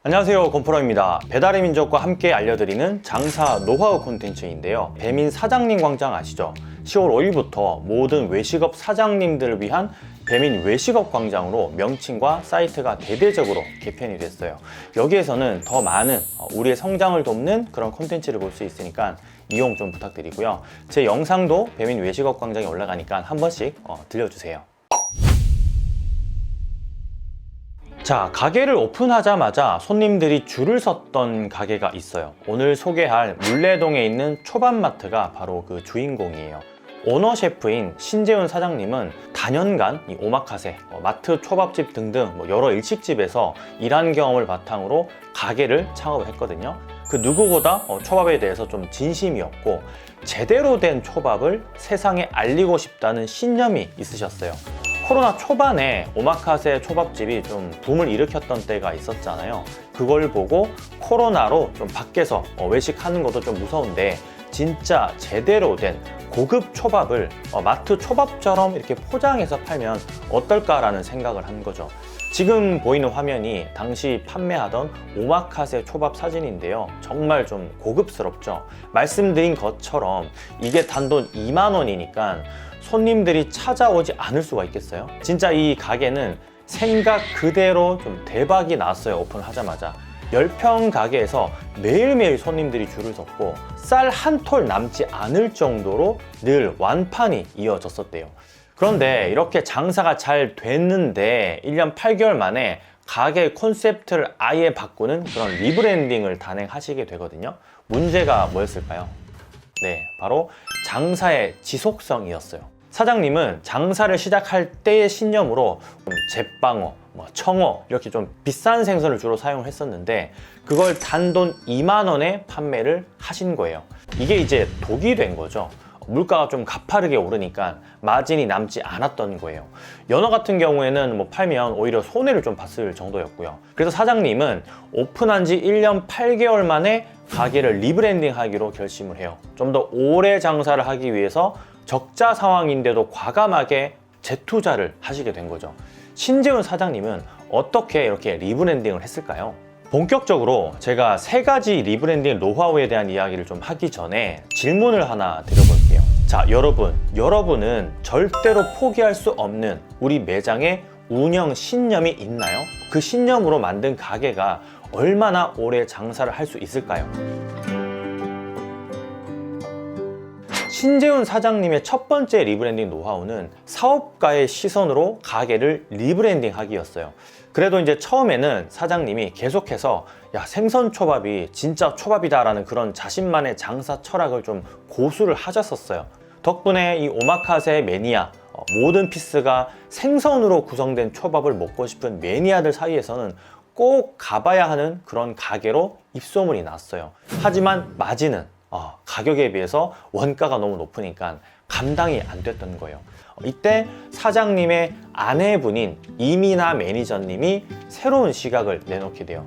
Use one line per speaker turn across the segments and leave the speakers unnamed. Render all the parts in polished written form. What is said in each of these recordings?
안녕하세요, 곰프로입니다. 배달의 민족과 함께 알려드리는 장사 노하우 콘텐츠인데요. 배민 사장님 광장 아시죠? 10월 5일부터 모든 외식업 사장님들을 위한 배민 외식업 광장으로 명칭과 사이트가 대대적으로 개편이 됐어요. 여기에서는 더 많은 우리의 성장을 돕는 그런 콘텐츠를 볼 수 있으니까 이용 좀 부탁드리고요. 제 영상도 배민 외식업 광장에 올라가니까 한 번씩 들려주세요. 자, 가게를 오픈하자마자 손님들이 줄을 섰던 가게가 있어요. 오늘 소개할 물레동에 있는 초밥마트가 바로 그 주인공이에요. 오너 셰프인 신재훈 사장님은 다년간 이 오마카세, 마트, 초밥집 등등 여러 일식집에서 일한 경험을 바탕으로 가게를 창업을 했거든요. 그 누구보다 초밥에 대해서 좀 진심이었고 제대로 된 초밥을 세상에 알리고 싶다는 신념이 있으셨어요. 코로나 초반에 오마카세 초밥집이 좀 붐을 일으켰던 때가 있었잖아요. 그걸 보고 코로나로 좀 밖에서 외식하는 것도 좀 무서운데 진짜 제대로 된 고급 초밥을 마트 초밥처럼 이렇게 포장해서 팔면 어떨까라는 생각을 한 거죠. 지금 보이는 화면이 당시 판매하던 오마카세 초밥 사진인데요. 정말 좀 고급스럽죠. 말씀드린 것처럼 이게 단돈 2만 원이니까 손님들이 찾아오지 않을 수가 있겠어요? 진짜 이 가게는 생각 그대로 좀 대박이 났어요. 오픈하자마자 10평 가게에서 매일매일 손님들이 줄을 섰고 쌀 한 톨 남지 않을 정도로 늘 완판이 이어졌었대요. 그런데 이렇게 장사가 잘 됐는데 1년 8개월 만에 가게 콘셉트를 아예 바꾸는 그런 리브랜딩을 단행하시게 되거든요. 문제가 뭐였을까요? 네, 바로 장사의 지속성이었어요. 사장님은 장사를 시작할 때의 신념으로 제빵어, 청어 이렇게 좀 비싼 생선을 주로 사용을 했었는데 그걸 단돈 2만 원에 판매를 하신 거예요. 이게 이제 독이 된 거죠. 물가가 좀 가파르게 오르니까 마진이 남지 않았던 거예요. 연어 같은 경우에는 팔면 오히려 손해를 좀 봤을 정도였고요. 그래서 사장님은 오픈한 지 1년 8개월 만에 가게를 리브랜딩 하기로 결심을 해요. 좀 더 오래 장사를 하기 위해서 적자 상황인데도 과감하게 재투자를 하시게 된 거죠. 신재훈 사장님은 어떻게 이렇게 리브랜딩을 했을까요? 본격적으로 제가 3가지 리브랜딩 노하우에 대한 이야기를 좀 하기 전에 질문을 하나 드려볼게요. 자, 여러분은 절대로 포기할 수 없는 우리 매장의 운영 신념이 있나요? 그 신념으로 만든 가게가 얼마나 오래 장사를 할 수 있을까요? 신재훈 사장님의 첫 번째 리브랜딩 노하우는 사업가의 시선으로 가게를 리브랜딩 하기였어요. 그래도 이제 처음에는 사장님이 계속해서 생선 초밥이 진짜 초밥이다 라는 그런 자신만의 장사 철학을 좀 고수를 하셨었어요. 덕분에 이 오마카세 매니아, 모든 피스가 생선으로 구성된 초밥을 먹고 싶은 매니아들 사이에서는 꼭 가봐야 하는 그런 가게로 입소문이 났어요. 하지만 마진은 가격에 비해서 원가가 너무 높으니까 감당이 안 됐던 거예요. 이때 사장님의 아내분인 이민아 매니저님이 새로운 시각을 내놓게 돼요.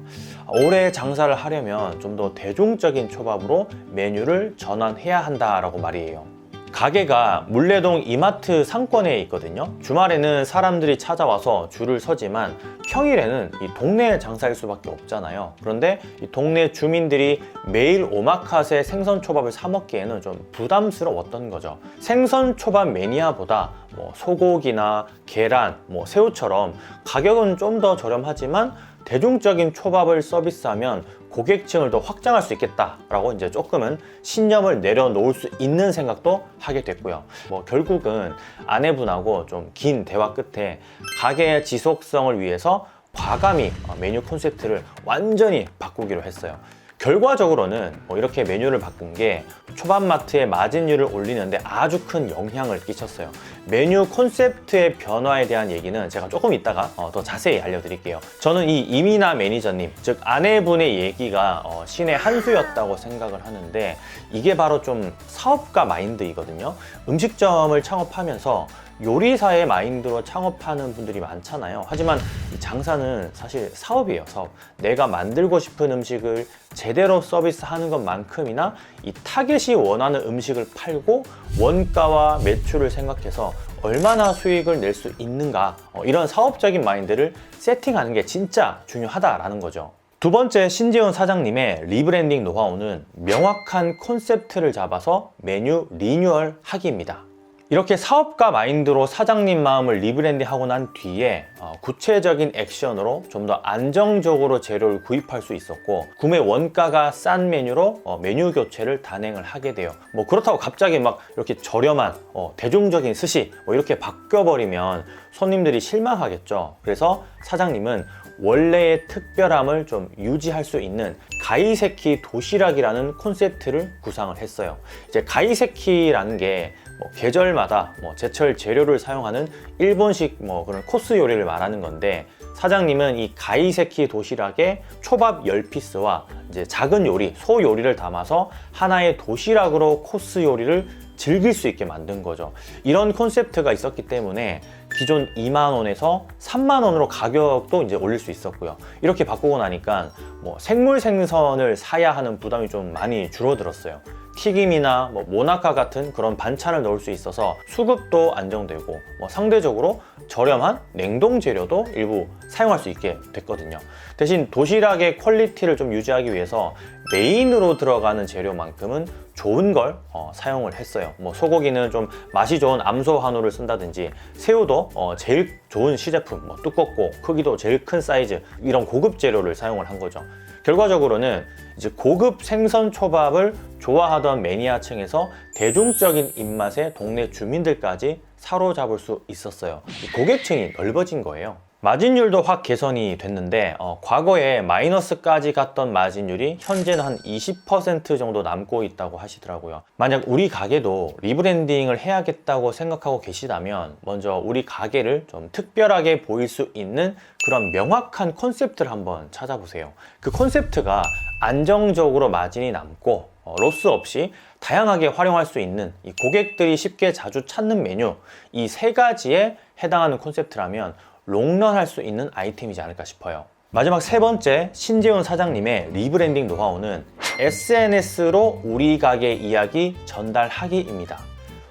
올해 장사를 하려면 좀 더 대중적인 초밥으로 메뉴를 전환해야 한다라고 말이에요. 가게가 물레동 이마트 상권에 있거든요. 주말에는 사람들이 찾아와서 줄을 서지만 평일에는 이 동네 장사일 수밖에 없잖아요. 그런데 이 동네 주민들이 매일 오마카세 생선초밥을 사 먹기에는 좀 부담스러웠던 거죠. 생선초밥 매니아보다 소고기나 계란, 새우처럼 가격은 좀 더 저렴하지만 대중적인 초밥을 서비스하면 고객층을 더 확장할 수 있겠다라고 이제 조금은 신념을 내려놓을 수 있는 생각도 하게 됐고요. 결국은 아내분하고 좀 긴 대화 끝에 가게의 지속성을 위해서 과감히 메뉴 콘셉트를 완전히 바꾸기로 했어요. 결과적으로는 이렇게 메뉴를 바꾼 게 초밥마트의 마진율을 올리는데 아주 큰 영향을 끼쳤어요. 메뉴 콘셉트의 변화에 대한 얘기는 제가 조금 이따가 더 자세히 알려드릴게요. 저는 이 이민아 매니저님, 즉 아내분의 얘기가 신의 한 수였다고 생각을 하는데 이게 바로 좀 사업가 마인드이거든요. 음식점을 창업하면서 요리사의 마인드로 창업하는 분들이 많잖아요. 하지만 이 장사는 사실 사업이에요, 사업. 내가 만들고 싶은 음식을 제대로 서비스하는 것만큼이나 이 타겟이 원하는 음식을 팔고 원가와 매출을 생각해서 얼마나 수익을 낼 수 있는가, 이런 사업적인 마인드를 세팅하는 게 진짜 중요하다라는 거죠. 두 번째 신재훈 사장님의 리브랜딩 노하우는 명확한 콘셉트를 잡아서 메뉴 리뉴얼 하기입니다. 이렇게 사업가 마인드로 사장님 마음을 리브랜딩하고 난 뒤에 구체적인 액션으로 좀 더 안정적으로 재료를 구입할 수 있었고, 구매 원가가 싼 메뉴로 메뉴 교체를 단행을 하게 돼요. 뭐 그렇다고 갑자기 막 이렇게 저렴한 대중적인 스시 이렇게 바뀌어버리면 손님들이 실망하겠죠. 그래서 사장님은 원래의 특별함을 좀 유지할 수 있는 가이세키 도시락이라는 콘셉트를 구상을 했어요. 이제 가이세키라는 게 계절마다 제철 재료를 사용하는 일본식 그런 코스 요리를 말하는 건데, 사장님은 이 가이세키 도시락에 초밥 10피스와 이제 작은 요리, 소 요리를 담아서 하나의 도시락으로 코스 요리를 즐길 수 있게 만든 거죠. 이런 콘셉트가 있었기 때문에 기존 2만 원에서 3만 원으로 가격도 이제 올릴 수 있었고요. 이렇게 바꾸고 나니까 생물 생선을 사야 하는 부담이 좀 많이 줄어들었어요. 튀김이나 모나카 같은 그런 반찬을 넣을 수 있어서 수급도 안정되고 상대적으로 저렴한 냉동 재료도 일부 사용할 수 있게 됐거든요. 대신 도시락의 퀄리티를 좀 유지하기 위해서 메인으로 들어가는 재료만큼은 좋은 걸 사용을 했어요. 소고기는 좀 맛이 좋은 암소 한우를 쓴다든지, 새우도 제일 좋은 시제품, 두껍고 크기도 제일 큰 사이즈, 이런 고급 재료를 사용을 한 거죠. 결과적으로는 이제 고급 생선 초밥을 좋아하던 매니아층에서 대중적인 입맛의 동네 주민들까지 사로잡을 수 있었어요. 고객층이 넓어진 거예요. 마진율도 확 개선이 됐는데 과거에 마이너스까지 갔던 마진율이 현재는 한 20% 정도 남고 있다고 하시더라고요. 만약 우리 가게도 리브랜딩을 해야겠다고 생각하고 계시다면 먼저 우리 가게를 좀 특별하게 보일 수 있는 그런 명확한 콘셉트를 한번 찾아보세요. 그 콘셉트가 안정적으로 마진이 남고 로스 없이 다양하게 활용할 수 있는, 이 고객들이 쉽게 자주 찾는 메뉴, 이 세 가지에 해당하는 콘셉트라면 롱런 할 수 있는 아이템이지 않을까 싶어요. 마지막 세 번째 신재훈 사장님의 리브랜딩 노하우는 SNS로 우리 가게 이야기 전달하기입니다.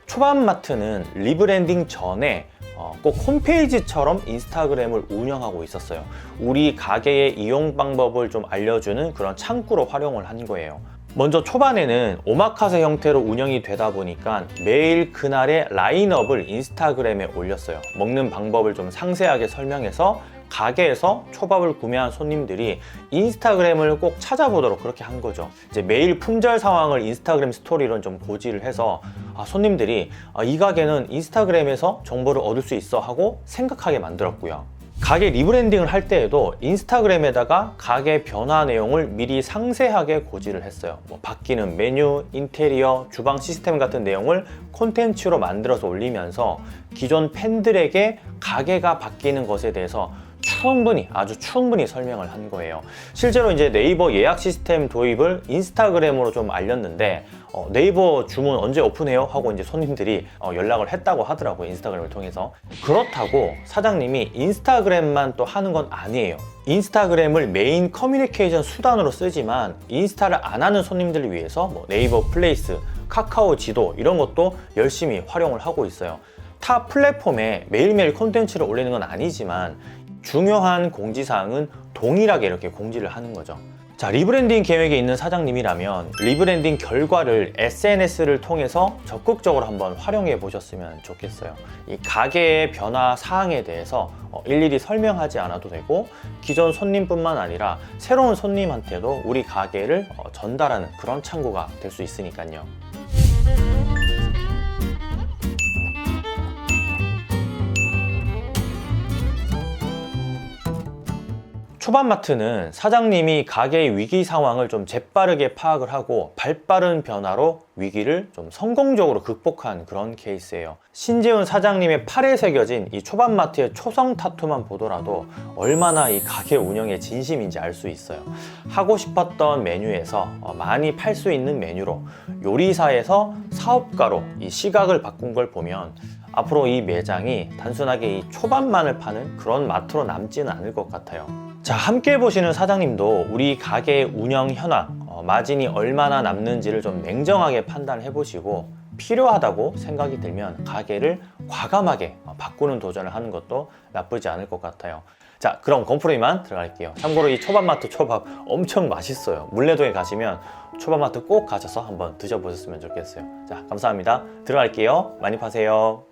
초밥마트는 리브랜딩 전에 꼭 홈페이지처럼 인스타그램을 운영하고 있었어요. 우리 가게의 이용 방법을 좀 알려주는 그런 창구로 활용을 한 거예요. 먼저 초반에는 오마카세 형태로 운영이 되다 보니까 매일 그날의 라인업을 인스타그램에 올렸어요. 먹는 방법을 좀 상세하게 설명해서 가게에서 초밥을 구매한 손님들이 인스타그램을 꼭 찾아보도록 그렇게 한 거죠. 이제 매일 품절 상황을 인스타그램 스토리로 좀 고지를 해서 손님들이 이 가게는 인스타그램에서 정보를 얻을 수 있어 하고 생각하게 만들었고요. 가게 리브랜딩을 할 때에도 인스타그램에다가 가게 변화 내용을 미리 상세하게 고지를 했어요. 바뀌는 메뉴, 인테리어, 주방 시스템 같은 내용을 콘텐츠로 만들어서 올리면서 기존 팬들에게 가게가 바뀌는 것에 대해서 아주 충분히 설명을 한 거예요. 실제로 이제 네이버 예약 시스템 도입을 인스타그램으로 좀 알렸는데 네이버 주문 언제 오픈해요? 하고 이제 손님들이 연락을 했다고 하더라고요. 인스타그램을 통해서. 그렇다고 사장님이 인스타그램만 또 하는 건 아니에요. 인스타그램을 메인 커뮤니케이션 수단으로 쓰지만 인스타를 안 하는 손님들을 위해서 네이버 플레이스, 카카오 지도 이런 것도 열심히 활용을 하고 있어요. 타 플랫폼에 매일매일 콘텐츠를 올리는 건 아니지만 중요한 공지사항은 동일하게 이렇게 공지를 하는 거죠. 자, 리브랜딩 계획에 있는 사장님이라면 리브랜딩 결과를 SNS를 통해서 적극적으로 한번 활용해 보셨으면 좋겠어요. 이 가게의 변화 사항에 대해서 일일이 설명하지 않아도 되고, 기존 손님뿐만 아니라 새로운 손님한테도 우리 가게를 전달하는 그런 창구가 될 수 있으니까요. 초밥마트는 사장님이 가게의 위기 상황을 좀 재빠르게 파악을 하고 발빠른 변화로 위기를 좀 성공적으로 극복한 그런 케이스예요. 신재훈 사장님의 팔에 새겨진 이 초밥마트의 초성 타투만 보더라도 얼마나 이 가게 운영에 진심인지 알 수 있어요. 하고 싶었던 메뉴에서 많이 팔 수 있는 메뉴로, 요리사에서 사업가로 이 시각을 바꾼 걸 보면 앞으로 이 매장이 단순하게 이 초밥만을 파는 그런 마트로 남지는 않을 것 같아요. 자, 함께 보시는 사장님도 우리 가게의 운영 현황, 마진이 얼마나 남는지를 좀 냉정하게 판단해 보시고, 필요하다고 생각이 들면 가게를 과감하게 바꾸는 도전을 하는 것도 나쁘지 않을 것 같아요. 자, 그럼 건프로이만 들어갈게요. 참고로 이 초밥마트 초밥 엄청 맛있어요. 물레동에 가시면 초밥마트 꼭 가셔서 한번 드셔보셨으면 좋겠어요. 자, 감사합니다. 들어갈게요. 많이 파세요.